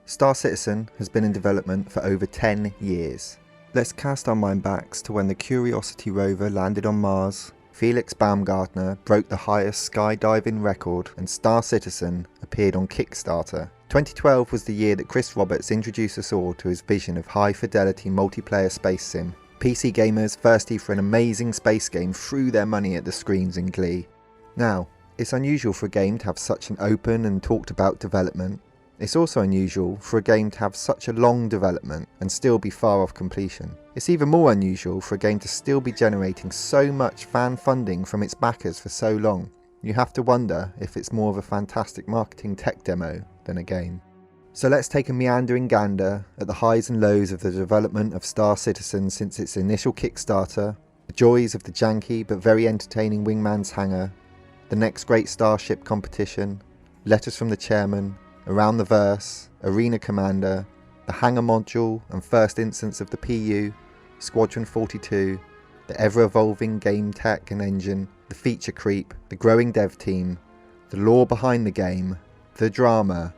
Star Citizen has been in development for over 10 years. Let's cast our mind backs to when the Curiosity rover landed on Mars, Felix Baumgartner broke the highest skydiving record, and Star Citizen appeared on Kickstarter. 2012 was the year that Chris Roberts introduced us all to his vision of high-fidelity multiplayer space sim. PC gamers thirsty for an amazing space game threw their money at the screens in glee. Now, it's unusual for a game to have such an open and talked about development. It's also unusual for a game to have such a long development and still be far off completion. It's even more unusual for a game to still be generating so much fan funding from its backers for so long. You have to wonder if it's more of a fantastic marketing tech demo than a game. So let's take a meandering gander at the highs and lows of the development of Star Citizen since its initial Kickstarter, the joys of the janky but very entertaining Wingman's Hangar, the next great Starship competition, letters from the chairman, Around the Verse, Arena Commander, the Hangar module and first instance of the PU, Squadron 42, the ever-evolving game tech and engine, the feature creep, the growing dev team, the lore behind the game, the drama,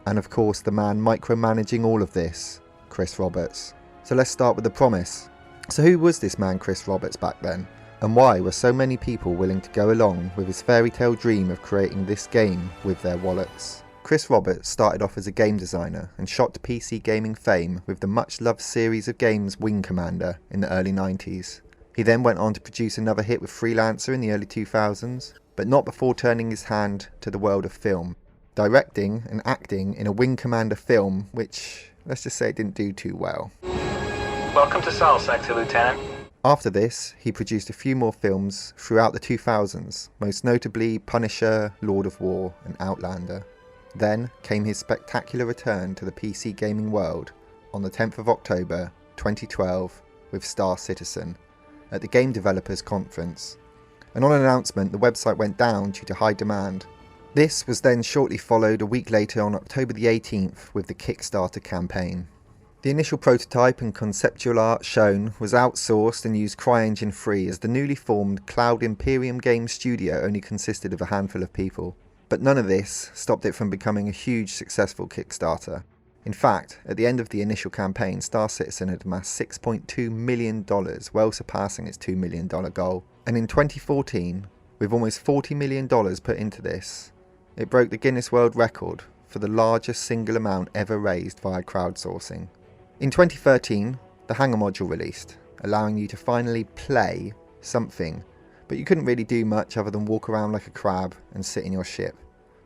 and of course the man micromanaging all of this, Chris Roberts. So let's start with the promise. So who was this man Chris Roberts back then? And why were so many people willing to go along with his fairy tale dream of creating this game with their wallets? Chris Roberts started off as a game designer and shot to PC gaming fame with the much-loved series of games Wing Commander in the early 90s. He then went on to produce another hit with Freelancer in the early 2000s, but not before turning his hand to the world of film, directing and acting in a Wing Commander film which, let's just say, it didn't do too well. Welcome to Sol Sector, Lieutenant. After this, he produced a few more films throughout the 2000s, most notably Punisher, Lord of War and Outlander. Then came his spectacular return to the PC gaming world on the 10th of October 2012 with Star Citizen at the Game Developers Conference, and on an announcement the website went down due to high demand. This was then shortly followed a week later on October the 18th with the Kickstarter campaign. The initial prototype and conceptual art shown was outsourced and used CryEngine free, as the newly formed Cloud Imperium Games studio only consisted of a handful of people. But none of this stopped it from becoming a huge successful Kickstarter. In fact, at the end of the initial campaign, Star Citizen had amassed $6.2 million, well surpassing its $2 million goal. And in 2014, with almost $40 million put into this, it broke the Guinness World Record for the largest single amount ever raised via crowdsourcing. In 2013, the Hangar module released, allowing you to finally play something, but you couldn't really do much other than walk around like a crab and sit in your ship.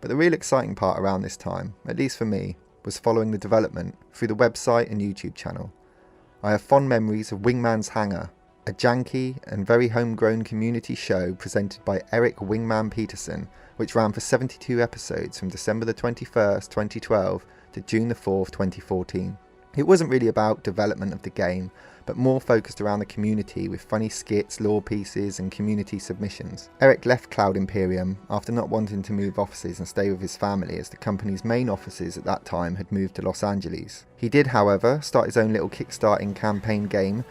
But the real exciting part around this time, at least for me, was following the development through the website and YouTube channel. I have fond memories of Wingman's Hangar, a janky and very homegrown community show presented by Eric Wingman Peterson, which ran for 72 episodes from December the 21st, 2012 to June the 4th, 2014. It wasn't really about development of the game, but more focused around the community with funny skits, lore pieces and community submissions. Eric left Cloud Imperium after not wanting to move offices and stay with his family, as the company's main offices at that time had moved to Los Angeles. He did, however, start his own little Kickstarting campaign game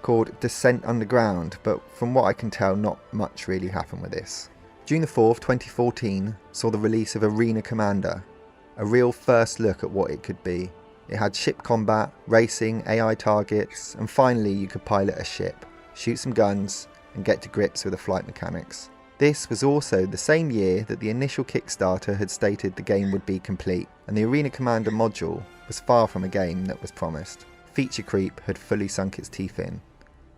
called Descent Underground, but from what I can tell, not much really happened with this. June the 4th, 2014 saw the release of Arena Commander, a real first look at what it could be. It had ship combat, racing, AI targets, and finally you could pilot a ship, shoot some guns, and get to grips with the flight mechanics. This was also the same year that the initial Kickstarter had stated the game would be complete, and the Arena Commander module was far from a game that was promised. Feature creep had fully sunk its teeth in.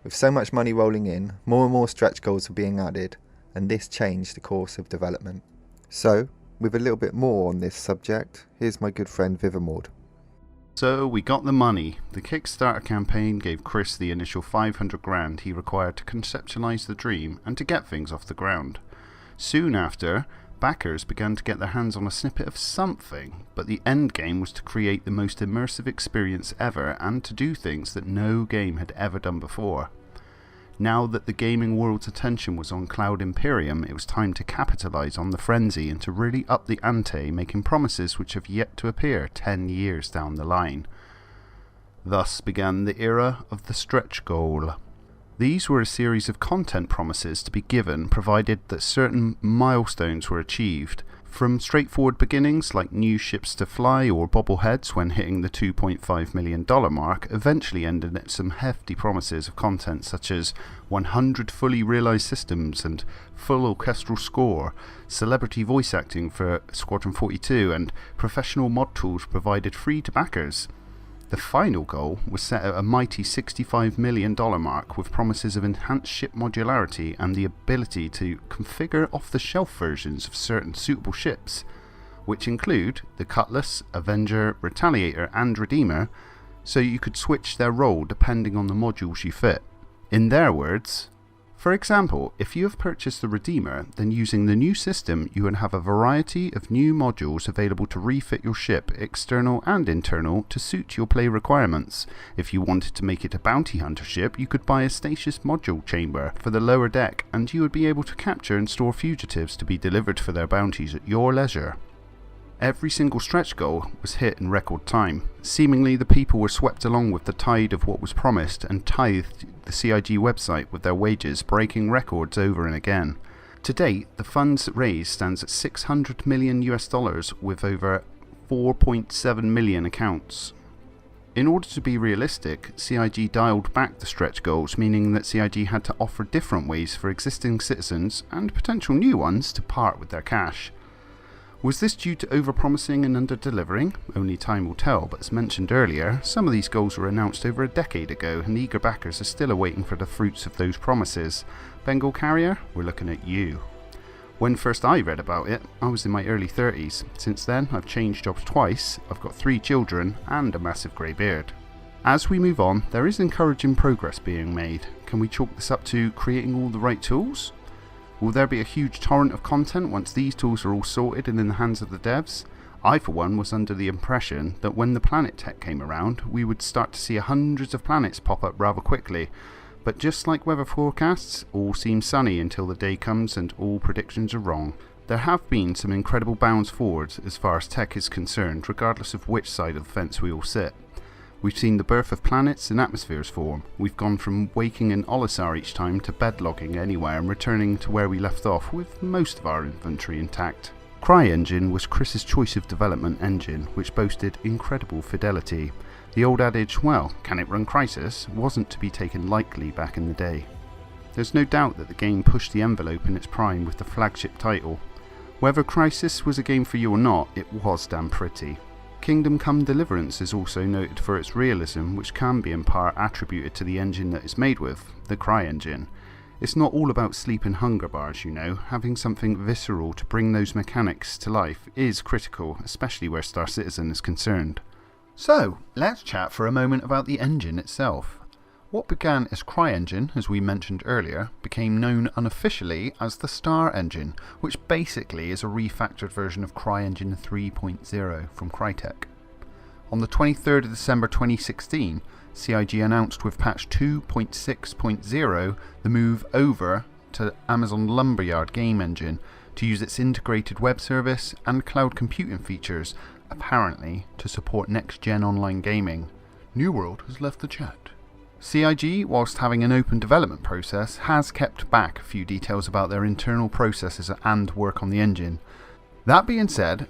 With so much money rolling in, more and more stretch goals were being added, and this changed the course of development. So, with a little bit more on this subject, here's my good friend Vivamord. So we got the money. The Kickstarter campaign gave Chris the initial $500,000 he required to conceptualize the dream and to get things off the ground. Soon after, backers began to get their hands on a snippet of something, but the end game was to create the most immersive experience ever and to do things that no game had ever done before. Now that the gaming world's attention was on Cloud Imperium, it was time to capitalize on the frenzy and to really up the ante, making promises which have yet to appear 10 years down the line. Thus began the era of the stretch goal. These were a series of content promises to be given provided that certain milestones were achieved. From straightforward beginnings like new ships to fly or bobbleheads when hitting the $2.5 million mark, eventually ended at some hefty promises of content such as 100 fully realised systems and full orchestral score, celebrity voice acting for Squadron 42 and professional mod tools provided free to backers. The final goal was set at a mighty $65 million mark with promises of enhanced ship modularity and the ability to configure off-the-shelf versions of certain suitable ships, which include the Cutlass, Avenger, Retaliator and Redeemer, so you could switch their role depending on the modules you fit. In their words, for example, if you have purchased the Redeemer, then using the new system you would have a variety of new modules available to refit your ship, external and internal, to suit your play requirements. If you wanted to make it a bounty hunter ship, you could buy a stasis module chamber for the lower deck, and you would be able to capture and store fugitives to be delivered for their bounties at your leisure. Every single stretch goal was hit in record time. Seemingly the people were swept along with the tide of what was promised and tithed the CIG website with their wages, breaking records over and again. To date, the funds raised stands at $600 million with over 4.7 million accounts. In order to be realistic, CIG dialed back the stretch goals, meaning that CIG had to offer different ways for existing citizens and potential new ones to part with their cash. Was this due to overpromising and under-delivering? Only time will tell, but as mentioned earlier, some of these goals were announced over a decade ago and eager backers are still awaiting for the fruits of those promises. Bengal Carrier, we're looking at you. When first I read about it, I was in my early 30s. Since then, I've changed jobs twice, I've got 3 children and a massive grey beard. As we move on, there is encouraging progress being made. Can we chalk this up to creating all the right tools? Will there be a huge torrent of content once these tools are all sorted and in the hands of the devs? I for one was under the impression that when the planet tech came around, we would start to see hundreds of planets pop up rather quickly. But just like weather forecasts, all seem sunny until the day comes and all predictions are wrong. There have been some incredible bounds forward as far as tech is concerned, regardless of which side of the fence we all sit. We've seen the birth of planets and atmospheres form. We've gone from waking in Olisar each time to bedlogging anywhere and returning to where we left off with most of our inventory intact. CryEngine was Chris's choice of development engine, which boasted incredible fidelity. The old adage, well, can it run Crysis, wasn't to be taken lightly back in the day. There's no doubt that the game pushed the envelope in its prime with the flagship title. Whether Crysis was a game for you or not, it was damn pretty. Kingdom Come Deliverance is also noted for its realism, which can be in part attributed to the engine that it's made with, the CryEngine. It's not all about sleep and hunger bars, you know. Having something visceral to bring those mechanics to life is critical, especially where Star Citizen is concerned. So, let's chat for a moment about the engine itself. What began as CryEngine, as we mentioned earlier, became known unofficially as the Star Engine, which basically is a refactored version of CryEngine 3.0 from Crytek. On the 23rd of December 2016, CIG announced with patch 2.6.0 the move over to Amazon Lumberyard game engine to use its integrated web service and cloud computing features, apparently to support next-gen online gaming. New World has left the chat. CIG, whilst having an open development process, has kept back a few details about their internal processes and work on the engine. That being said,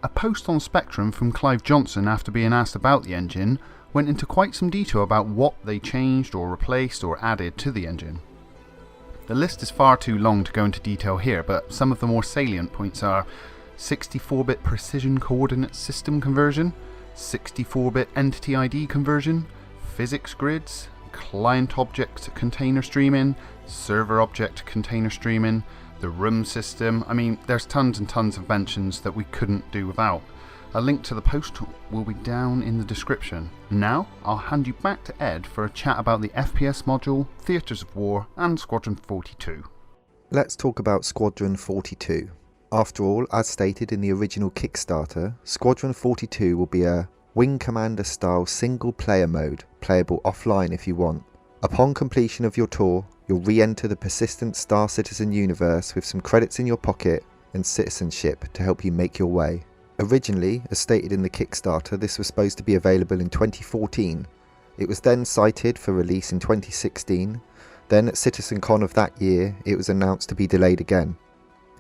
a post on Spectrum from Clive Johnson after being asked about the engine went into quite some detail about what they changed or replaced or added to the engine. The list is far too long to go into detail here, but some of the more salient points are 64-bit precision coordinate system conversion, 64-bit entity ID conversion, physics grids, client object container streaming, server object container streaming, the room system. I mean, there's tons and tons of mentions that we couldn't do without. A link to the post will be down in the description. Now, I'll hand you back to Ed for a chat about the FPS module, Theatres of War, and Squadron 42. Let's talk about Squadron 42. After all, as stated in the original Kickstarter, Squadron 42 will be a Wing Commander style single player mode, playable offline if you want. Upon completion of your tour, you'll re-enter the persistent Star Citizen universe with some credits in your pocket and citizenship to help you make your way. Originally, as stated in the Kickstarter, this was supposed to be available in 2014. It was then cited for release in 2016. Then at CitizenCon of that year, it was announced to be delayed again.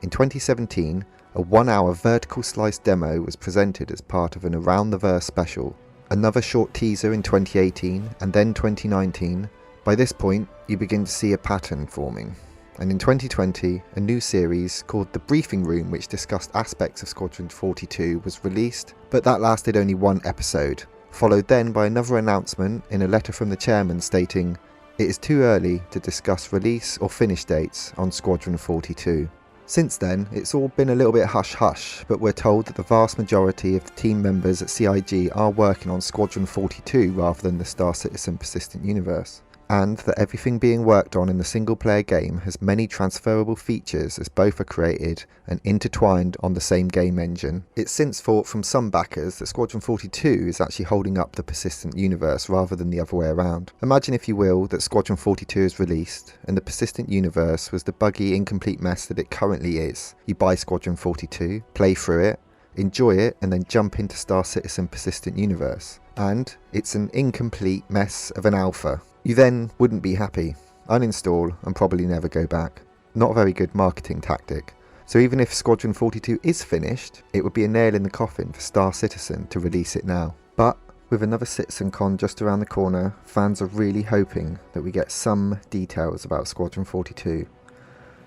In 2017, A 1-hour vertical slice demo was presented as part of an Around the Verse special. Another short teaser in 2018 and then 2019. By this point, you begin to see a pattern forming. And in 2020, a new series called The Briefing Room, which discussed aspects of Squadron 42, was released, but that lasted only one episode, followed then by another announcement in a letter from the chairman stating, "It is too early to discuss release or finish dates on Squadron 42. Since then, it's all been a little bit hush-hush, but we're told that the vast majority of the team members at CIG are working on Squadron 42 rather than the Star Citizen Persistent Universe, and that everything being worked on in the single-player game has many transferable features as both are created and intertwined on the same game engine. It's since thought from some backers that Squadron 42 is actually holding up the Persistent Universe rather than the other way around. Imagine, if you will, that Squadron 42 is released and the Persistent Universe was the buggy, incomplete mess that it currently is. You buy Squadron 42, play through it, enjoy it, and then jump into Star Citizen Persistent Universe. And it's an incomplete mess of an alpha. You then wouldn't be happy, uninstall, and probably never go back. Not a very good marketing tactic. So even if Squadron 42 is finished, it would be a nail in the coffin for Star Citizen to release it now. But with another CitizenCon just around the corner, fans are really hoping that we get some details about Squadron 42.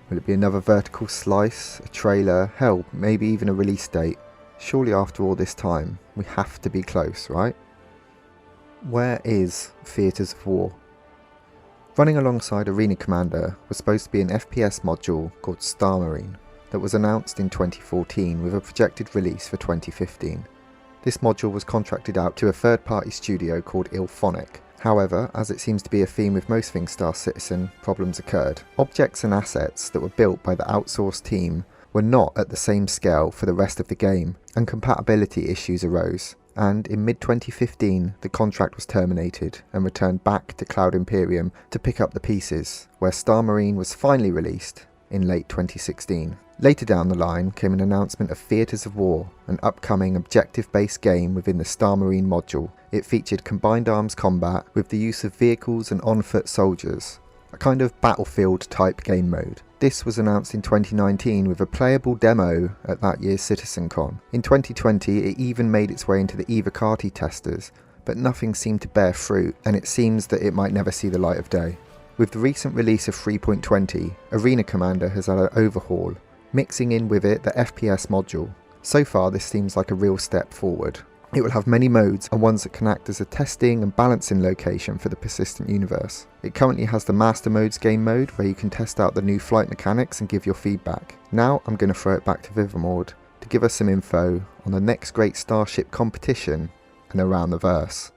Will it be another vertical slice, a trailer, hell, maybe even a release date? Surely after all this time, we have to be close, right? Where is Theatres of War? Running alongside Arena Commander was supposed to be an FPS module called Star Marine that was announced in 2014 with a projected release for 2015. This module was contracted out to a third-party studio called Ilphonic. However, as it seems to be a theme with most things Star Citizen, problems occurred. Objects and assets that were built by the outsourced team were not at the same scale for the rest of the game, and compatibility issues arose. And in mid-2015, the contract was terminated and returned back to Cloud Imperium to pick up the pieces, where Star Marine was finally released in late 2016. Later down the line came an announcement of Theatres of War, an upcoming objective-based game within the Star Marine module. It featured combined arms combat with the use of vehicles and on-foot soldiers, a kind of Battlefield-type game mode. This was announced in 2019 with a playable demo at that year's CitizenCon. In 2020, it even made its way into the Evocati testers, but nothing seemed to bear fruit, and it seems that it might never see the light of day. With the recent release of 3.20, Arena Commander has had an overhaul, mixing in with it the FPS module. So far, this seems like a real step forward. It will have many modes and ones that can act as a testing and balancing location for the Persistent Universe. It currently has the Master Modes game mode where you can test out the new flight mechanics and give your feedback. Now I'm going to throw it back to Vivamord to give us some info on the next great Starship competition and Around the Verse.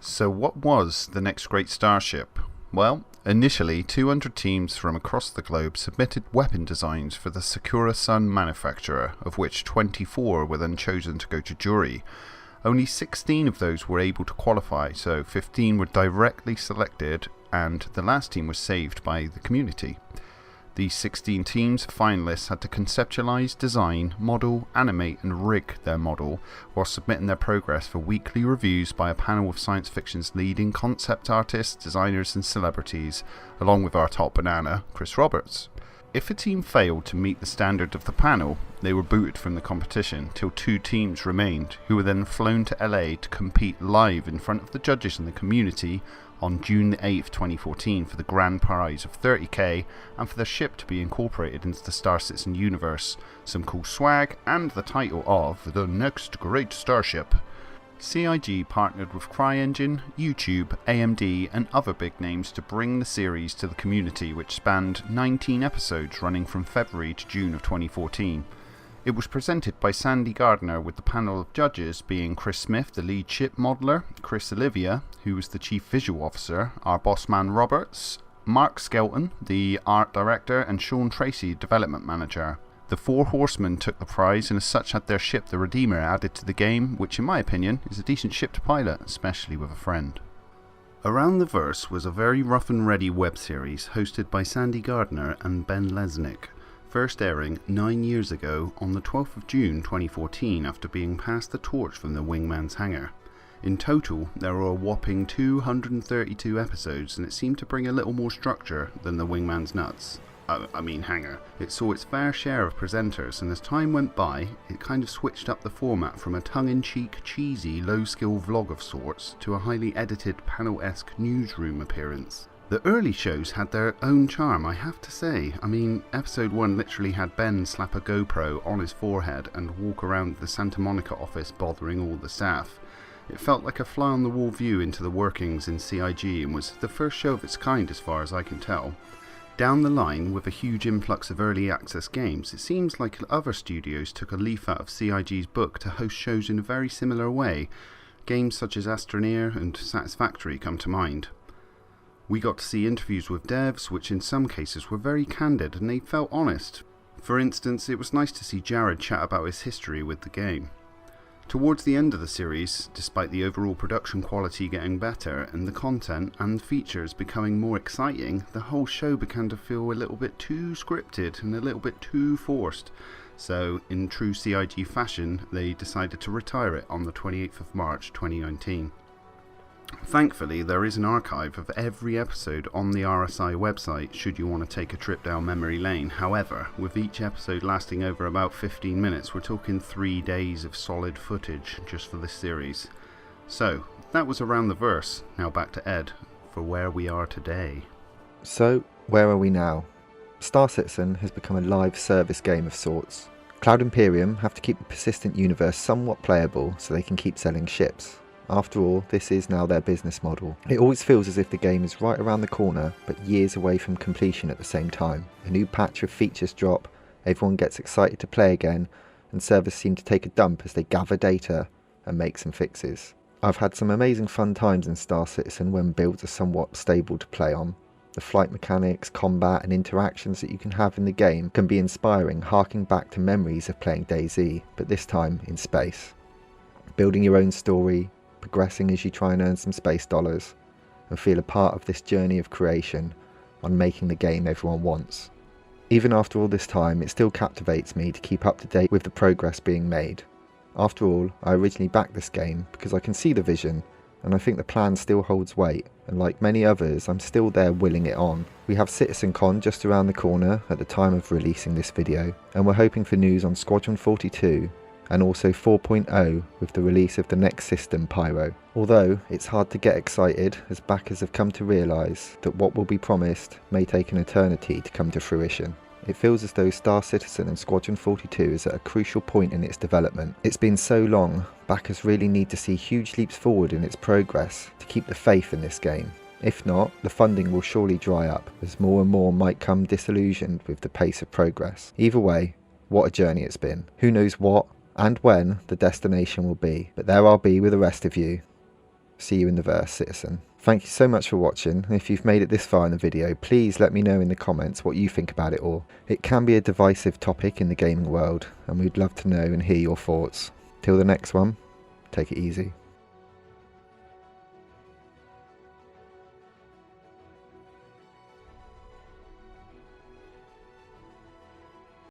So what was the next great Starship? Well, initially 200 teams from across the globe submitted weapon designs for the Sakura Sun manufacturer, of which 24 were then chosen to go to jury. Only 16 of those were able to qualify, so 15 were directly selected and the last team was saved by the community. These 16 teams finalists had to conceptualise, design, model, animate and rig their model while submitting their progress for weekly reviews by a panel of science fiction's leading concept artists, designers and celebrities, along with our top banana, Chris Roberts. If a team failed to meet the standard of the panel, they were booted from the competition till 2 teams remained, who were then flown to LA to compete live in front of the judges and the community on June 8th, 2014 for the grand prize of $30,000 and for the ship to be incorporated into the Star Citizen universe, some cool swag and the title of The Next Great Starship. CIG partnered with CryEngine, YouTube, AMD and other big names to bring the series to the community, which spanned 19 episodes running from February to June of 2014. It was presented by Sandy Gardner, with the panel of judges being Chris Smith, the lead ship modeler, Chris Olivia, who was the chief visual officer, our boss man Roberts, Mark Skelton, the art director, and Sean Tracy, development manager. The 4 horsemen took the prize and as such had their ship, the Redeemer, added to the game, which in my opinion is a decent ship to pilot, especially with a friend. Around the Verse was a very rough and ready web series hosted by Sandy Gardner and Ben Lesnick, first airing 9 years ago on the 12th of June 2014 after being passed the torch from the Wingman's hangar. In total, there were a whopping 232 episodes and it seemed to bring a little more structure than the Wingman's nuts. hangar. It saw its fair share of presenters, and as time went by, it kind of switched up the format from a tongue-in-cheek, cheesy, low-skill vlog of sorts to a highly edited, panel-esque newsroom appearance. The early shows had their own charm, I have to say. Episode 1 literally had Ben slap a GoPro on his forehead and walk around the Santa Monica office bothering all the staff. It felt like a fly-on-the-wall view into the workings in CIG and was the first show of its kind as far as I can tell. Down the line, with a huge influx of early access games, it seems like other studios took a leaf out of CIG's book to host shows in a very similar way. Games such as Astroneer and Satisfactory come to mind. We got to see interviews with devs, which in some cases were very candid and they felt honest. For instance, it was nice to see Jared chat about his history with the game. Towards the end of the series, despite the overall production quality getting better and the content and features becoming more exciting, the whole show began to feel a little bit too scripted and a little bit too forced. So, in true CIG fashion, they decided to retire it on the 28th of March 2019. Thankfully, there is an archive of every episode on the RSI website should you want to take a trip down memory lane. However, with each episode lasting over about 15 minutes, we're talking 3 days of solid footage just for this series. So, that was around the verse. Now back to Ed for where we are today. So, where are we now? Star Citizen has become a live service game of sorts. Cloud Imperium have to keep the persistent universe somewhat playable so they can keep selling ships. After all, this is now their business model. It always feels as if the game is right around the corner, but years away from completion at the same time. A new patch of features drop, everyone gets excited to play again, and servers seem to take a dump as they gather data and make some fixes. I've had some amazing fun times in Star Citizen when builds are somewhat stable to play on. The flight mechanics, combat and interactions that you can have in the game can be inspiring, harking back to memories of playing DayZ, but this time in space. Building your own story, progressing as you try and earn some space dollars, and feel a part of this journey of creation on making the game everyone wants. Even after all this time, it still captivates me to keep up to date with the progress being made. After all, I originally backed this game because I can see the vision, and I think the plan still holds weight, and like many others, I'm still there willing it on. We have CitizenCon just around the corner at the time of releasing this video, and we're hoping for news on Squadron 42, and also 4.0 with the release of the next system, Pyro. Although it's hard to get excited as backers have come to realise that what will be promised may take an eternity to come to fruition. It feels as though Star Citizen and Squadron 42 is at a crucial point in its development. It's been so long, backers really need to see huge leaps forward in its progress to keep the faith in this game. If not, the funding will surely dry up as more and more might come disillusioned with the pace of progress. Either way, what a journey it's been. Who knows what and when the destination will be, but there I'll be with the rest of you. See you in the verse, Citizen. Thank you so much for watching. If you've made it this far in the video, please let me know in the comments what you think about it all. It can be a divisive topic in the gaming world, and we'd love to know and hear your thoughts. Till the next one, take it easy.